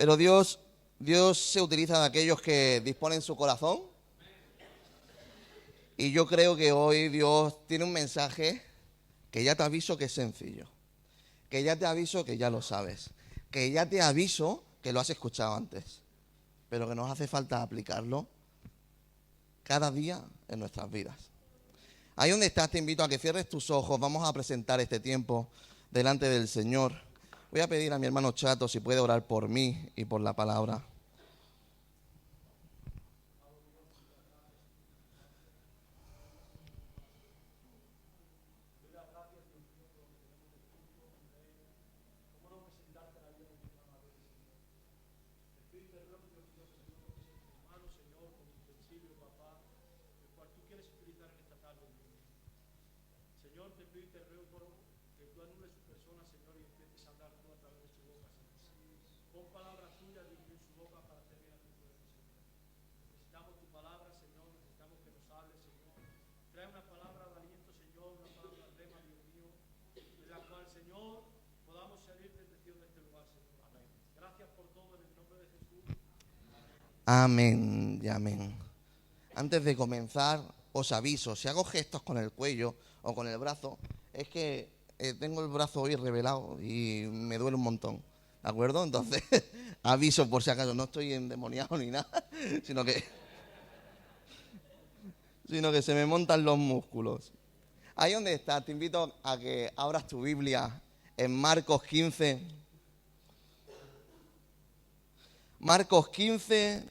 Pero Dios se utiliza de aquellos que disponen su corazón. Y yo creo que hoy Dios tiene un mensaje que ya te aviso que es sencillo. Que ya te aviso que ya lo sabes. Que ya te aviso que lo has escuchado antes. Pero que nos hace falta aplicarlo cada día en nuestras vidas. Ahí donde estás, te invito a que cierres tus ojos. Vamos a presentar este tiempo delante del Señor. Voy a pedir a mi hermano Chato si puede orar por mí y por la palabra. Señor, te pido y te ruego que tú anules su persona, Señor, y empieces a hablar tú a través de su boca, Señor. Pon palabras tuyas en su boca para servir a tu pueblo, Señor. Necesitamos tu palabra, Señor, necesitamos que nos hables, Señor. Trae una palabra de aliento, Señor, una palabra de rema, Dios mío, de la cual, Señor, podamos salir bendecidos de este lugar, Señor. Amén. Gracias por todo en el nombre de Jesús. Amén y amén. Antes de comenzar, os aviso, si hago gestos con el cuello o con el brazo, es que tengo el brazo hoy revelado y me duele un montón, ¿de acuerdo? Entonces, aviso por si acaso, no estoy endemoniado ni nada, sino que se me montan los músculos. Ahí donde estás, te invito a que abras tu Biblia en Marcos 15. Marcos 15,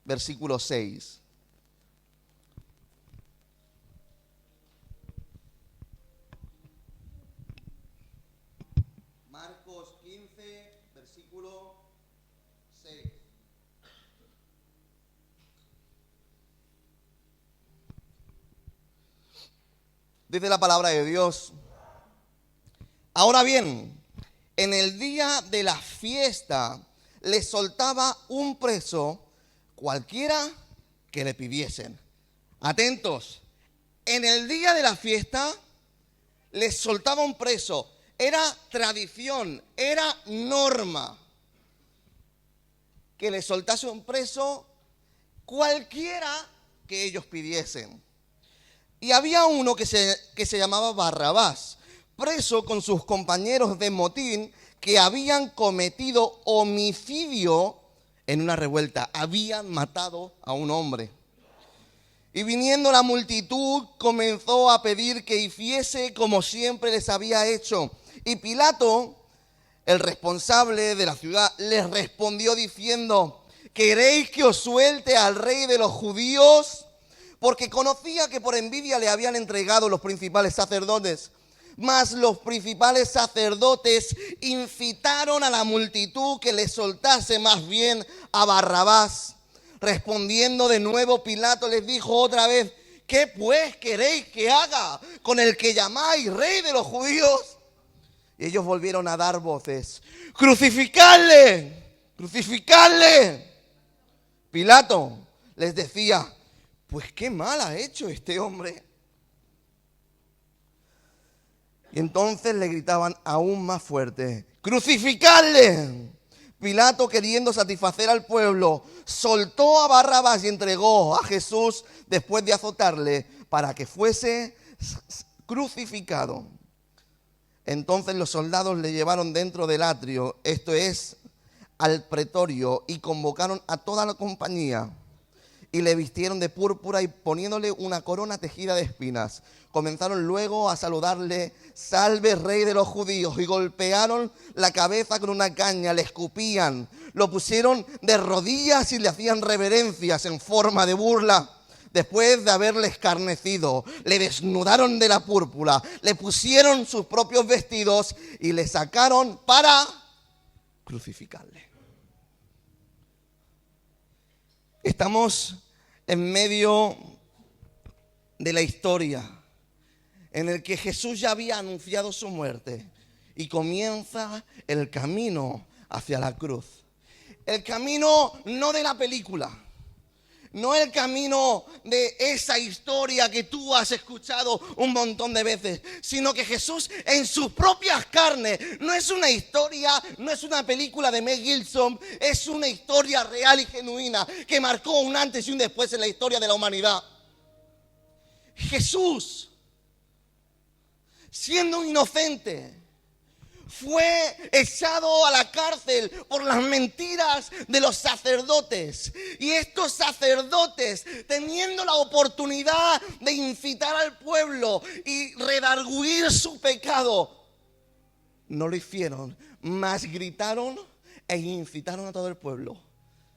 versículo 6. Marcos 15, versículo 6. Dice la palabra de Dios: ahora bien, en el día de la fiesta le soltaba un preso cualquiera que le pidiesen. Atentos, en el día de la fiesta le soltaba un preso. Era tradición, era norma que le soltase un preso cualquiera que ellos pidiesen. Y había uno que se llamaba Barrabás, preso con sus compañeros de motín que habían cometido homicidio en una revuelta. Habían matado a un hombre. Y viniendo la multitud comenzó a pedir que hiciese como siempre les había hecho. Y Pilato, el responsable de la ciudad, les respondió diciendo: ¿queréis que os suelte al rey de los judíos? Porque conocía que por envidia le habían entregado los principales sacerdotes. Mas los principales sacerdotes incitaron a la multitud que le soltase más bien a Barrabás. Respondiendo de nuevo, Pilato les dijo otra vez: ¿qué pues queréis que haga con el que llamáis rey de los judíos? Y ellos volvieron a dar voces: ¡crucificadle! ¡Crucificadle! Pilato les decía: pues qué mal ha hecho este hombre. Y entonces le gritaban aún más fuerte: ¡crucificadle! Pilato, queriendo satisfacer al pueblo, soltó a Barrabás y entregó a Jesús después de azotarle para que fuese crucificado. Entonces los soldados le llevaron dentro del atrio, esto es, al pretorio, y convocaron a toda la compañía. Y le vistieron de púrpura y poniéndole una corona tejida de espinas. Comenzaron luego a saludarle: salve rey de los judíos. Y golpearon la cabeza con una caña, le escupían, lo pusieron de rodillas y le hacían reverencias en forma de burla. Después de haberle escarnecido, le desnudaron de la púrpura, le pusieron sus propios vestidos y le sacaron para crucificarle. Estamos en medio de la historia en el que Jesús ya había anunciado su muerte y comienza el camino hacia la cruz. El camino no de la película, No el camino de esa historia que tú has escuchado un montón de veces, sino que Jesús en sus propias carnes, no es una historia, no es una película de Mel Gibson, es una historia real y genuina que marcó un antes y un después en la historia de la humanidad. Jesús, siendo un inocente, fue echado a la cárcel por las mentiras de los sacerdotes. Y estos sacerdotes, teniendo la oportunidad de incitar al pueblo y redarguir su pecado, no lo hicieron, mas gritaron e incitaron a todo el pueblo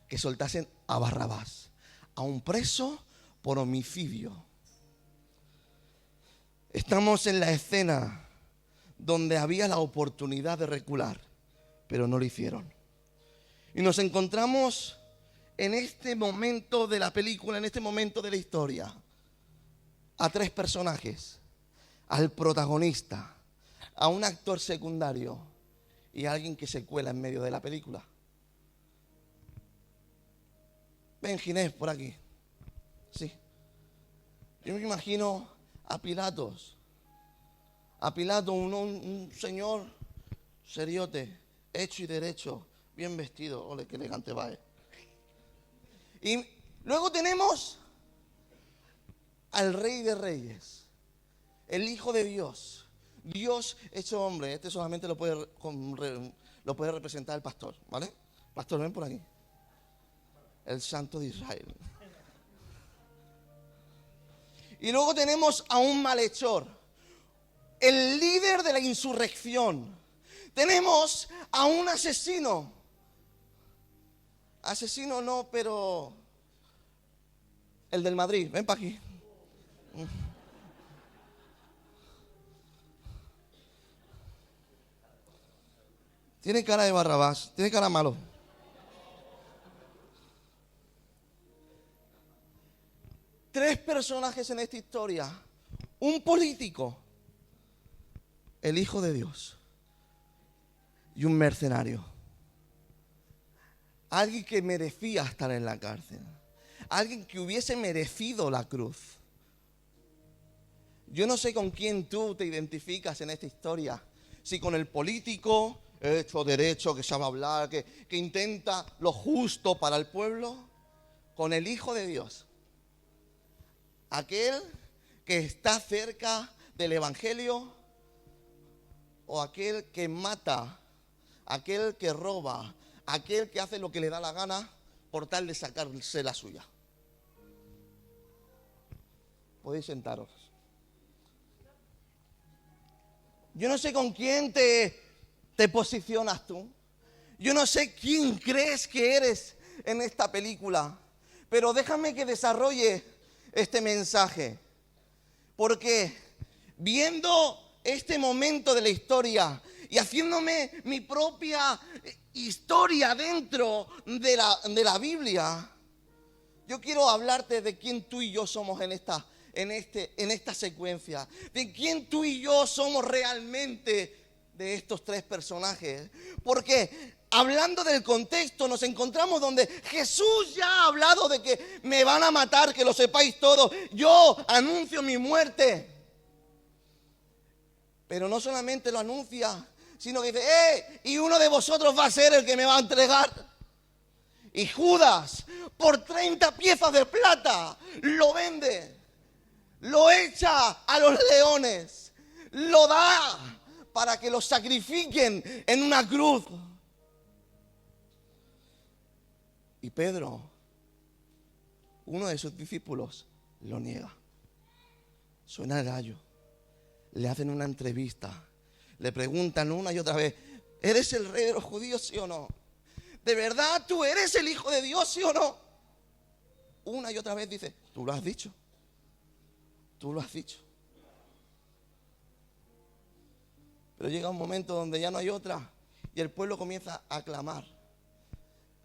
que soltasen a Barrabás, a un preso por homicidio. Estamos en la escena donde había la oportunidad de recular, pero no lo hicieron. Y nos encontramos en este momento de la película, en este momento de la historia, a tres personajes: al protagonista, a un actor secundario y a alguien que se cuela en medio de la película. Ven, Ginés, por aquí. Sí. Yo me imagino a Pilatos. A Pilato, un señor seriote, hecho y derecho, bien vestido. Ole, qué elegante va. Y luego tenemos al Rey de Reyes, el Hijo de Dios, Dios hecho hombre. Este solamente lo puede representar el pastor, ¿vale? Pastor, ven por aquí. El Santo de Israel. Y luego tenemos a un malhechor, el líder de la insurrección. Tenemos a un asesino. Asesino no, pero el del Madrid. Ven para aquí. Tiene cara de Barrabás, tiene cara malo. Tres personajes en esta historia. Un político, el Hijo de Dios, y un mercenario. Alguien que merecía estar en la cárcel. Alguien que hubiese merecido la cruz. Yo no sé con quién tú te identificas en esta historia. Si con el político hecho derecho, que sabe hablar, que intenta lo justo para el pueblo. Con el Hijo de Dios. Aquel que está cerca del Evangelio, o aquel que mata, aquel que roba, aquel que hace lo que le da la gana por tal de sacarse la suya. Podéis sentaros. Yo no sé con quién te posicionas tú. Yo no sé quién crees que eres en esta película. Pero déjame que desarrolle este mensaje. Porque viendo este momento de la historia y haciéndome mi propia historia dentro de la Biblia, yo quiero hablarte de quién tú y yo somos en esta secuencia, de quién tú y yo somos realmente de estos tres personajes. Porque hablando del contexto, nos encontramos donde Jesús ya ha hablado de que me van a matar, que lo sepáis todos. Yo anuncio mi muerte. Pero no solamente lo anuncia, sino que dice, y uno de vosotros va a ser el que me va a entregar. Y Judas, por 30 piezas de plata, lo vende, lo echa a los leones, lo da para que lo sacrifiquen en una cruz. Y Pedro, uno de sus discípulos, lo niega. Suena el gallo. Le hacen una entrevista. Le preguntan una y otra vez, ¿eres el rey de los judíos, sí o no? ¿De verdad tú eres el Hijo de Dios, sí o no? Una y otra vez dice, tú lo has dicho. Tú lo has dicho. Pero llega un momento donde ya no hay otra y el pueblo comienza a clamar.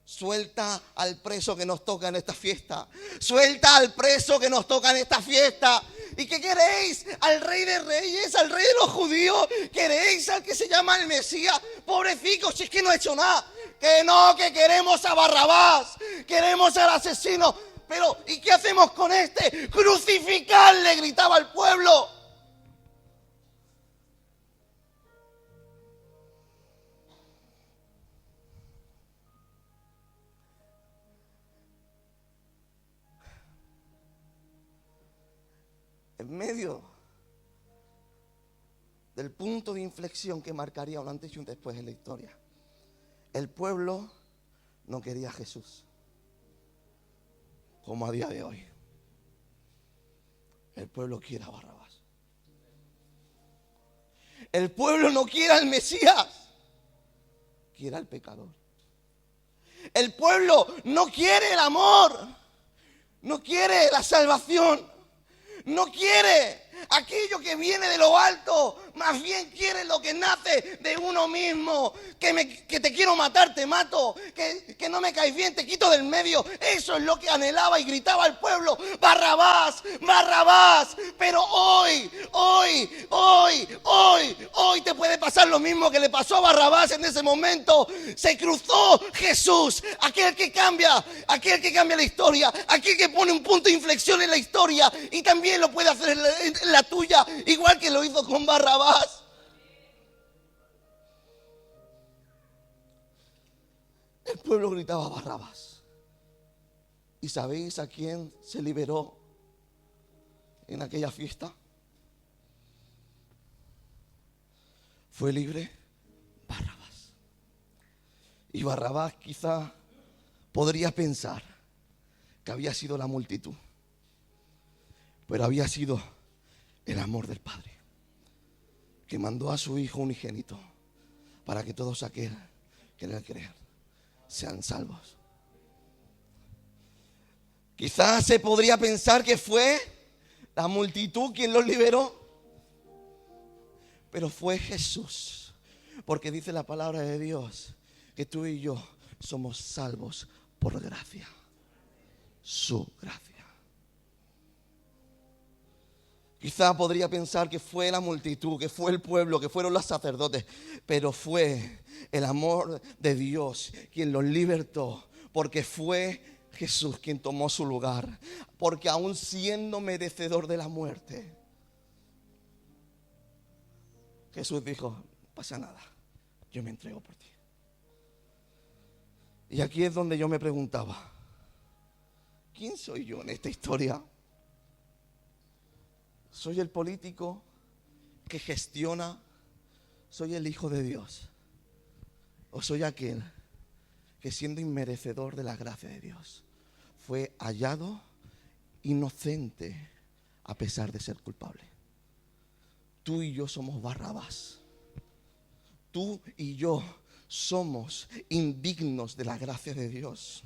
Suelta al preso que nos toca en esta fiesta. Suelta al preso que nos toca en esta fiesta. ¿Y qué queréis? ¿Al Rey de Reyes? ¿Al Rey de los judíos? ¿Queréis al que se llama el Mesías? Pobrecito, si es que no ha hecho nada. Que no, que queremos a Barrabás. Queremos al asesino. Pero, ¿y qué hacemos con este? ¡Crucificarle!, gritaba el pueblo. En medio del punto de inflexión que marcaría un antes y un después en la historia, el pueblo no quería a Jesús, como a día de hoy. El pueblo quiere a Barrabás. El pueblo no quiere al Mesías, quiere al pecador. El pueblo no quiere el amor, no quiere la salvación, no quiere aquello que viene de lo alto, más bien quiere lo que nace de uno mismo. Que te quiero matar, te mato. Que no me caes bien, te quito del medio. Eso es lo que anhelaba y gritaba el pueblo: Barrabás, Barrabás. Pero hoy te puede pasar lo mismo que le pasó a Barrabás en ese momento. Se cruzó Jesús, aquel que cambia la historia, aquel que pone un punto de inflexión en la historia, y también lo puede hacer en la tuya, igual que lo hizo con Barrabás. El pueblo gritaba Barrabás. ¿Y sabéis a quién se liberó en aquella fiesta? Fue libre Barrabás. Y Barrabás quizá podría pensar que había sido la multitud, pero había sido el amor del Padre, que mandó a su Hijo unigénito para que todos aquellos que en él crean sean salvos. Quizás se podría pensar que fue la multitud quien los liberó, pero fue Jesús, porque dice la palabra de Dios que tú y yo somos salvos por gracia, su gracia. Quizá podría pensar que fue la multitud, que fue el pueblo, que fueron los sacerdotes, pero fue el amor de Dios quien los libertó, porque fue Jesús quien tomó su lugar, porque aún siendo merecedor de la muerte, Jesús dijo: no pasa nada, yo me entrego por ti. Y aquí es donde yo me preguntaba: ¿quién soy yo en esta historia? ¿Soy el político que gestiona? ¿Soy el Hijo de Dios? ¿O soy aquel que, siendo inmerecedor de la gracia de Dios, fue hallado inocente a pesar de ser culpable? Tú y yo somos Barrabás. Tú y yo somos indignos de la gracia de Dios.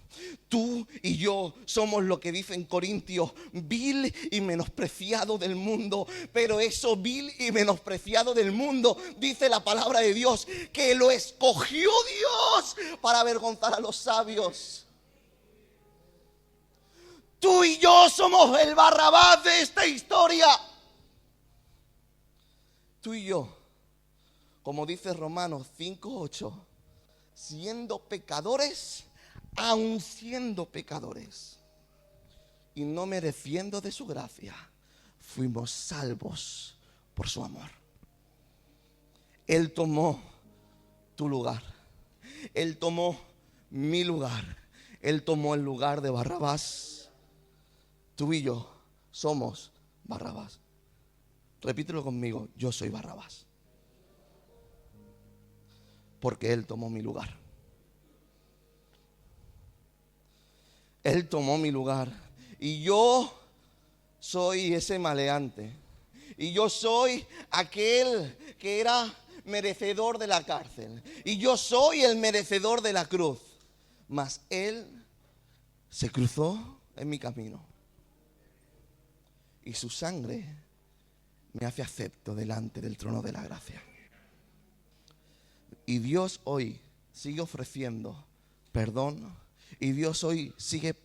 Tú y yo somos lo que dice en Corintios: vil y menospreciado del mundo. Pero eso vil y menospreciado del mundo, dice la palabra de Dios, que lo escogió Dios para avergonzar a los sabios. Tú y yo somos el Barrabás de esta historia. Tú y yo, como dice Romanos 5:8, siendo pecadores, aun siendo pecadores, y no mereciendo de su gracia, fuimos salvos por su amor. Él tomó tu lugar. Él tomó mi lugar. Él tomó el lugar de Barrabás. Tú y yo somos Barrabás. Repítelo conmigo: yo soy Barrabás, porque Él tomó mi lugar. Él tomó mi lugar. Y yo soy ese maleante. Y yo soy aquel que era merecedor de la cárcel. Y yo soy el merecedor de la cruz. Mas Él se cruzó en mi camino. Y su sangre me hace acepto delante del trono de la gracia. Y Dios hoy sigue ofreciendo perdón. Y Dios hoy sigue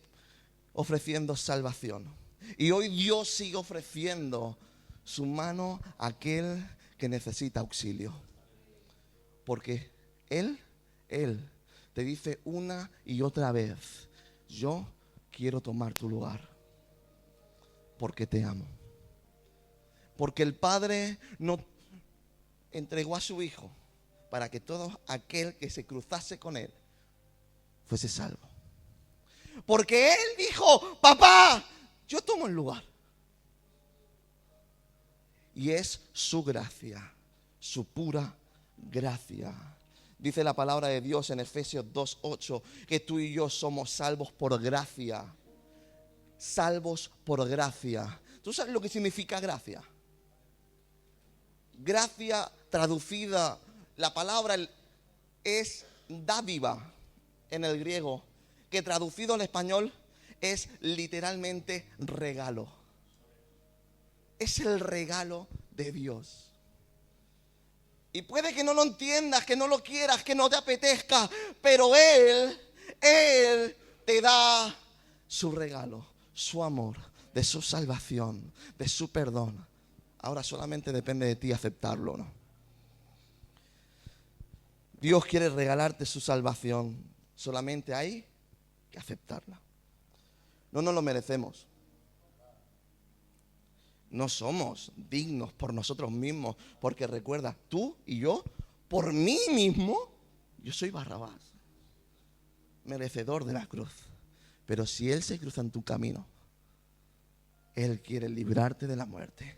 ofreciendo salvación. Y hoy Dios sigue ofreciendo su mano a aquel que necesita auxilio. Porque Él te dice una y otra vez: yo quiero tomar tu lugar porque te amo. Porque el Padre no entregó a su Hijo para que todo aquel que se cruzase con Él fuese salvo. Porque Él dijo, papá, yo tomo el lugar. Y es su gracia, su pura gracia. Dice la palabra de Dios en Efesios 2:8 que tú y yo somos salvos por gracia. Salvos por gracia. ¿Tú sabes lo que significa gracia? Gracia traducida, la palabra es dádiva en el griego, que traducido al español es literalmente regalo. Es el regalo de Dios. Y puede que no lo entiendas, que no lo quieras, que no te apetezca, pero Él te da su regalo, su amor, de su salvación, de su perdón. Ahora solamente depende de ti aceptarlo, ¿no? Dios quiere regalarte su salvación, solamente hay que aceptarla. No nos lo merecemos. No somos dignos por nosotros mismos, porque recuerda, tú y yo, por mí mismo, yo soy Barrabás, merecedor de la cruz. Pero si Él se cruza en tu camino, Él quiere librarte de la muerte.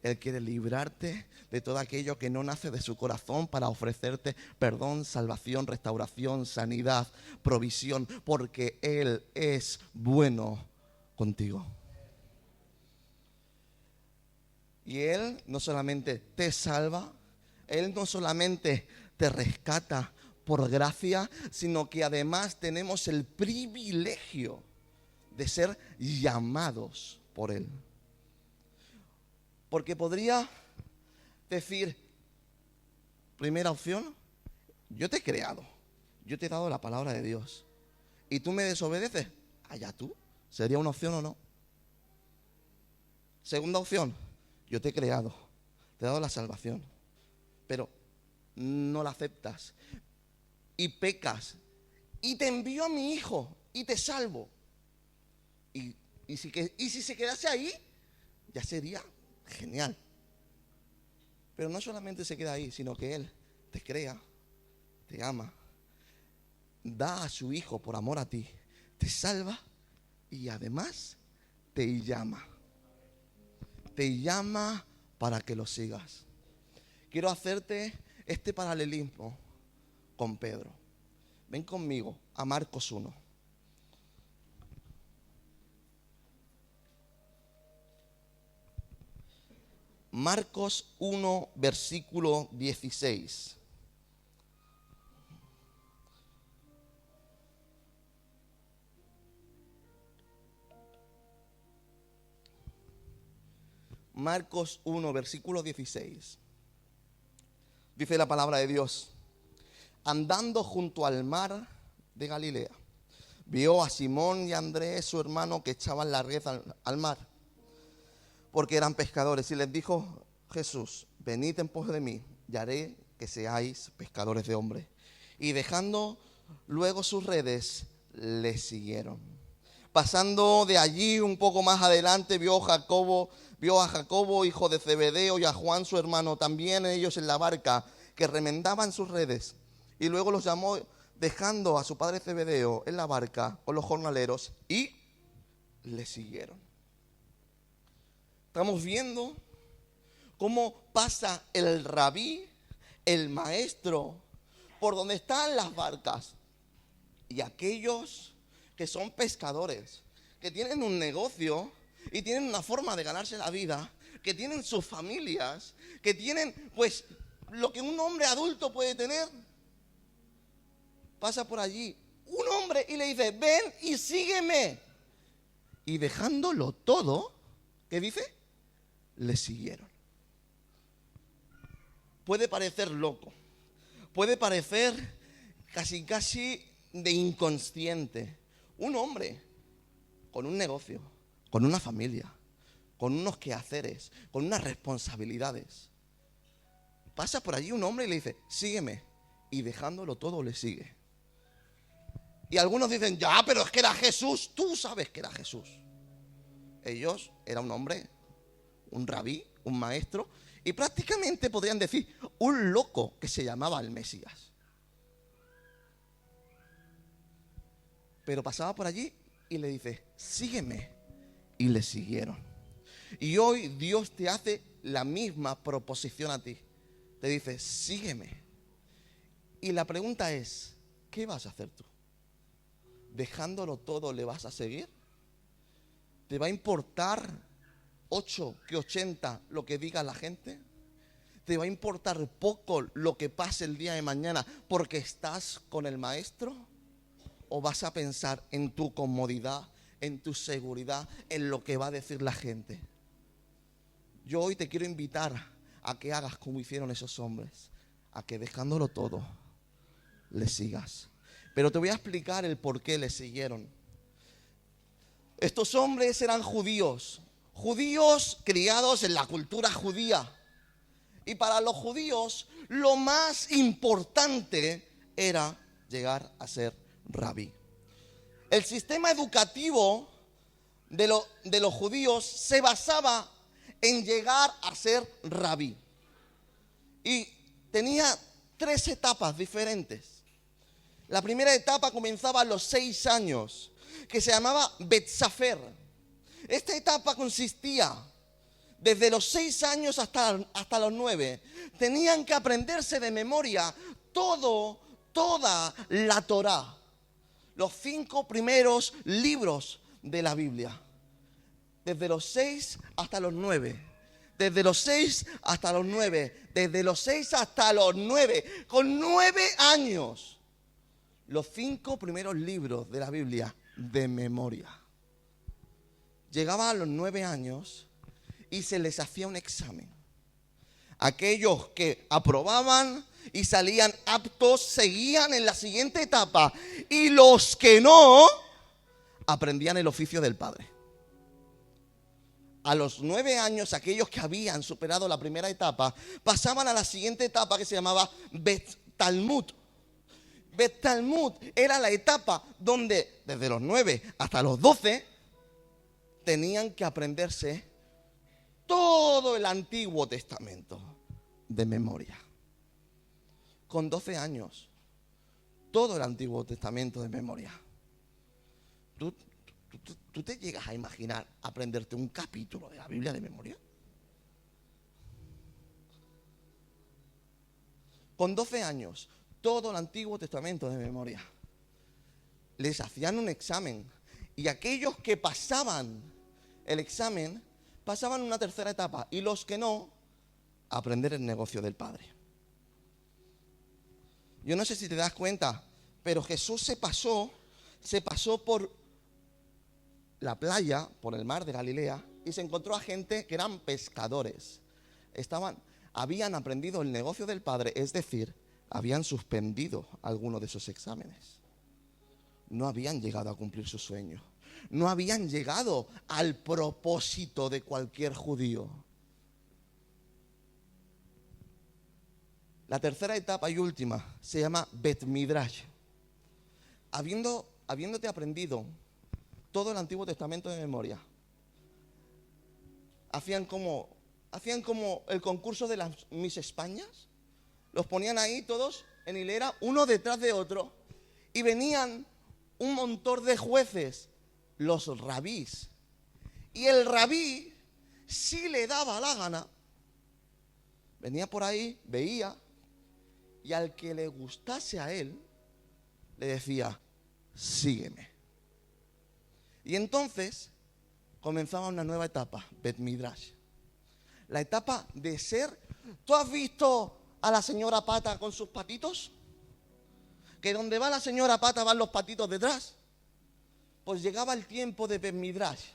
Él quiere librarte de todo aquello que no nace de su corazón para ofrecerte perdón, salvación, restauración, sanidad, provisión, porque Él es bueno contigo. Y Él no solamente te salva, Él no solamente te rescata por gracia, sino que además tenemos el privilegio de ser llamados por Él. Porque podría decir, primera opción, yo te he creado, yo te he dado la palabra de Dios, y tú me desobedeces, allá tú, ¿sería una opción o no? Segunda opción, yo te he creado, te he dado la salvación, pero no la aceptas y pecas y te envío a mi Hijo y te salvo. Y si se quedase ahí, ya sería genial. Pero no solamente se queda ahí, sino que Él te crea, te ama, da a su Hijo por amor a ti, te salva y además te llama. Te llama para que lo sigas. Quiero hacerte este paralelismo con Pedro. Ven conmigo a Marcos 1. Marcos 1, versículo 16. Marcos 1, versículo 16. Dice la palabra de Dios: andando junto al mar de Galilea, vio a Simón y a Andrés, su hermano, que echaban la red al mar, porque eran pescadores. Y les dijo Jesús: venid en pos de mí, y haré que seáis pescadores de hombres. Y dejando luego sus redes, les siguieron. Pasando de allí un poco más adelante, vio a Jacobo, hijo de Zebedeo, y a Juan, su hermano, también ellos en la barca, que remendaban sus redes. Y luego los llamó, dejando a su padre Zebedeo en la barca con los jornaleros, y le siguieron. Estamos viendo cómo pasa el rabí, el maestro, por donde están las barcas. Y aquellos que son pescadores, que tienen un negocio y tienen una forma de ganarse la vida, que tienen sus familias, que tienen pues lo que un hombre adulto puede tener, pasa por allí un hombre y le dice: ven y sígueme. Y dejándolo todo, ¿qué dice? Le siguieron. Puede parecer loco, puede parecer casi de inconsciente. Un hombre con un negocio, con una familia, con unos quehaceres, con unas responsabilidades. Pasa por allí un hombre y le dice: sígueme. Y dejándolo todo le sigue. Y algunos dicen, ya, pero es que era Jesús. Tú sabes que era Jesús. Ellos, era un hombre, un rabí, un maestro, y prácticamente podrían decir, un loco que se llamaba el Mesías. Pero pasaba por allí y le dice, sígueme. Y le siguieron. Y hoy Dios te hace la misma proposición a ti. Te dice, sígueme. Y la pregunta es, ¿qué vas a hacer tú? ¿Dejándolo todo le vas a seguir? ¿Te va a importar 8 que 80 lo que diga la gente? ¿Te va a importar poco lo que pase el día de mañana porque estás con el maestro? ¿O vas a pensar en tu comodidad, en tu seguridad, en lo que va a decir la gente? Yo hoy te quiero invitar a que hagas como hicieron esos hombres, a que dejándolo todo, le sigas. Pero te voy a explicar el por qué le siguieron. Estos hombres eran judíos criados en la cultura judía. Y para los judíos lo más importante era llegar a ser rabí. El sistema educativo de los judíos se basaba en llegar a ser rabí. Y tenía 3 etapas diferentes. La primera etapa comenzaba a los 6 años, que se llamaba Bet-Safer. Esta etapa consistía desde los 6 años hasta los 9. Tenían que aprenderse de memoria toda la Torá, los 5 primeros libros de la Biblia. Desde los 6 hasta los 9. Desde los 6 hasta los 9. Desde los 6 hasta los 9. Con 9 años. Los 5 primeros libros de la Biblia de memoria. Llegaban a los 9 años y se les hacía un examen. Aquellos que aprobaban y salían aptos seguían en la siguiente etapa. Y los que no, aprendían el oficio del Padre. A los 9 años, aquellos que habían superado la primera etapa pasaban a la siguiente etapa que se llamaba Bet-Talmud. Bet-Talmud era la etapa donde desde los 9 hasta los 12 tenían que aprenderse todo el Antiguo Testamento de memoria. Con 12 años, todo el Antiguo Testamento de memoria. ¿Tú te llegas a imaginar aprenderte un capítulo de la Biblia de memoria? Con 12 años, todo el Antiguo Testamento de memoria. Les hacían un examen y aquellos que pasaban el examen pasaban una tercera etapa y los que no, aprender el negocio del Padre. Yo no sé si te das cuenta, pero Jesús se pasó por la playa, por el mar de Galilea, y se encontró a gente que eran pescadores. Habían aprendido el negocio del Padre, es decir, habían suspendido algunos de esos exámenes. No habían llegado a cumplir su sueño. No habían llegado al propósito de cualquier judío. La tercera etapa y última se llama Bet Midrash. Habiéndote aprendido todo el Antiguo Testamento de memoria, hacían como el concurso de las Miss Españas. Los ponían ahí todos en hilera, uno detrás de otro, y venían un montón de jueces, los rabís. Y el rabí, si le daba la gana, venía por ahí, veía, y al que le gustase a él, le decía, sígueme. Y entonces comenzaba una nueva etapa, Bet Midrash. La etapa de ser. ¿Tú has visto a la señora Pata con sus patitos? Que donde va la señora Pata van los patitos detrás. Pues llegaba el tiempo de Bet Midrash,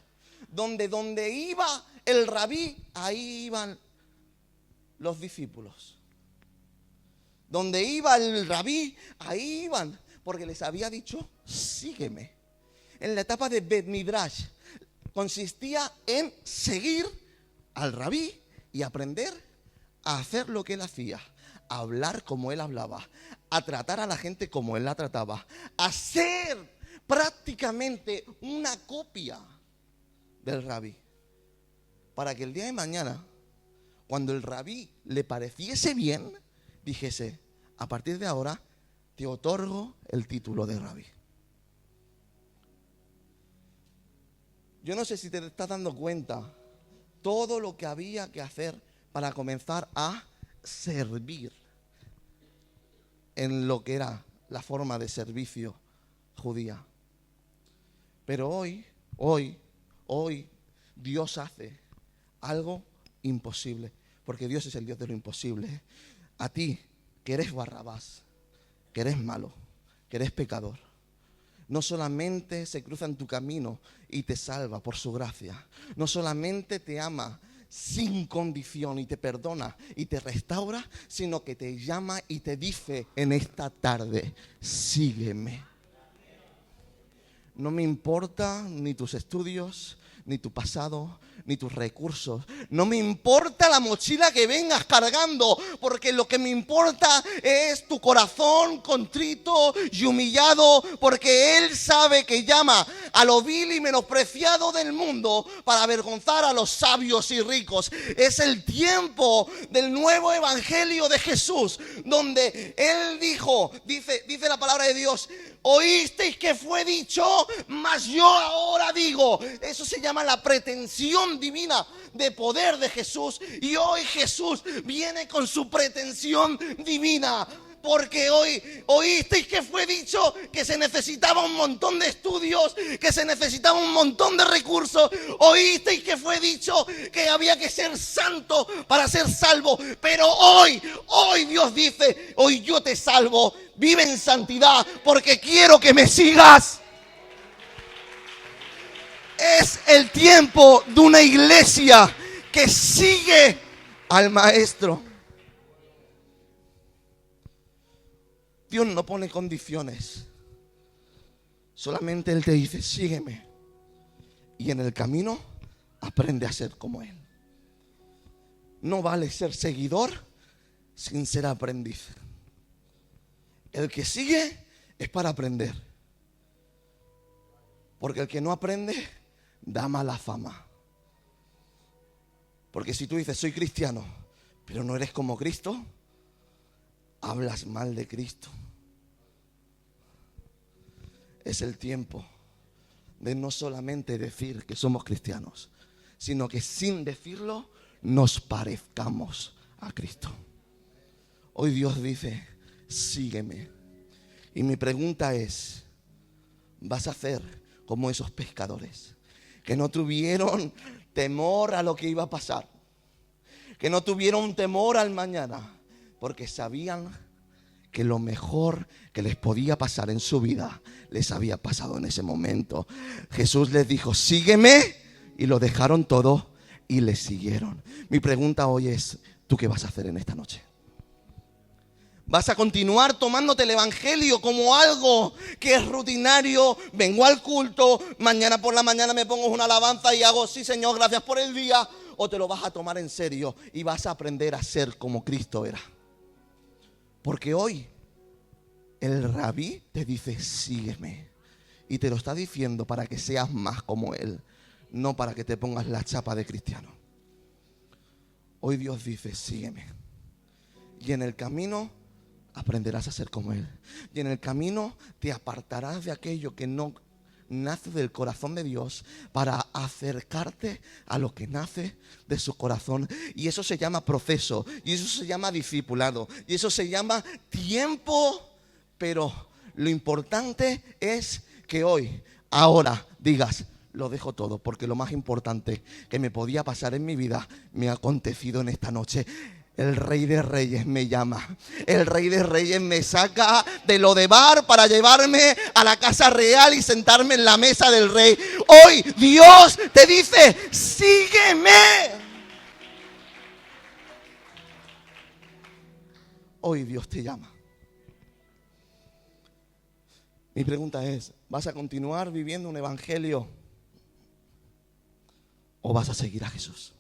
donde iba el rabí, ahí iban los discípulos. Donde iba el rabí, ahí iban, porque les había dicho, sígueme. En la etapa de Bet Midrash consistía en seguir al rabí y aprender a hacer lo que él hacía, a hablar como él hablaba, a tratar a la gente como él la trataba, a ser prácticamente una copia del rabí, para que el día de mañana, cuando el rabí le pareciese bien, dijese: a partir de ahora te otorgo el título de rabí. Yo no sé si te estás dando cuenta todo lo que había que hacer para comenzar a servir en lo que era la forma de servicio judía. Pero hoy, Dios hace algo imposible, porque Dios es el Dios de lo imposible. A ti, que eres Barrabás, que eres malo, que eres pecador, no solamente se cruza en tu camino y te salva por su gracia, no solamente te ama sin condición y te perdona y te restaura, sino que te llama y te dice en esta tarde: sígueme. No me importa ni tus estudios, ni tu pasado, ni tus recursos. No me importa la mochila que vengas cargando, porque lo que me importa es tu corazón contrito y humillado, porque Él sabe que llama a lo vil y menospreciado del mundo para avergonzar a los sabios y ricos. Es el tiempo del nuevo evangelio de Jesús, donde Él dice la palabra de Dios: oísteis que fue dicho, mas yo ahora digo. Eso se llama la pretensión divina de poder de Jesús. Y hoy Jesús viene con su pretensión divina. Porque hoy oísteis que fue dicho que se necesitaba un montón de estudios, que se necesitaba un montón de recursos. Oísteis que fue dicho que había que ser santo para ser salvo. Pero hoy Dios dice: hoy yo te salvo. Vive en santidad porque quiero que me sigas. Es el tiempo de una iglesia que sigue al Maestro. Dios no pone condiciones. Solamente Él te dice: sígueme. Y en el camino aprende a ser como Él. No vale ser seguidor sin ser aprendiz. El que sigue es para aprender. Porque el que no aprende da mala fama. Porque si tú dices: soy cristiano, pero no eres como Cristo, hablas mal de Cristo. Es el tiempo de no solamente decir que somos cristianos, sino que sin decirlo nos parezcamos a Cristo. Hoy Dios dice: sígueme. Y mi pregunta es: ¿vas a hacer como esos pescadores que no tuvieron temor a lo que iba a pasar, que no tuvieron temor al mañana, porque sabían que lo mejor que les podía pasar en su vida les había pasado en ese momento? Jesús les dijo: sígueme, y lo dejaron todo y le siguieron. Mi pregunta hoy es: ¿tú qué vas a hacer en esta noche? ¿Vas a continuar tomándote el evangelio como algo que es rutinario? Vengo al culto, mañana por la mañana me pongo una alabanza y hago: sí, Señor, gracias por el día. ¿O te lo vas a tomar en serio y vas a aprender a ser como Cristo era? Porque hoy el rabí te dice: sígueme. Y te lo está diciendo para que seas más como Él, no para que te pongas la chapa de cristiano. Hoy Dios dice: sígueme. Y en el camino aprenderás a ser como Él. Y en el camino te apartarás de aquello que no nace del corazón de Dios para acercarte a lo que nace de su corazón. Y eso se llama proceso. Y eso se llama discipulado. Y eso se llama tiempo. Pero lo importante es que hoy, ahora, digas: lo dejo todo, porque lo más importante que me podía pasar en mi vida me ha acontecido en esta noche. El Rey de Reyes me llama. El Rey de Reyes me saca de lo de bar para llevarme a la casa real y sentarme en la mesa del Rey. Hoy Dios te dice: sígueme. Hoy Dios te llama. Mi pregunta es: ¿vas a continuar viviendo un evangelio o vas a seguir a Jesús?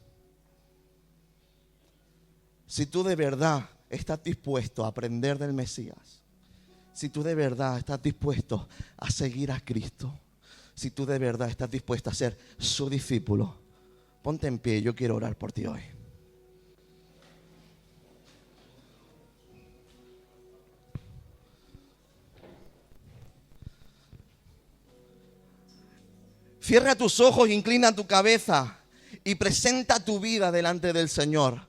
Si tú de verdad estás dispuesto a aprender del Mesías, Si tú de verdad estás dispuesto a seguir a Cristo, si tú de verdad estás dispuesto a ser su discípulo, ponte en pie, yo quiero orar por ti hoy. Cierra tus ojos, inclina tu cabeza y presenta tu vida delante del Señor.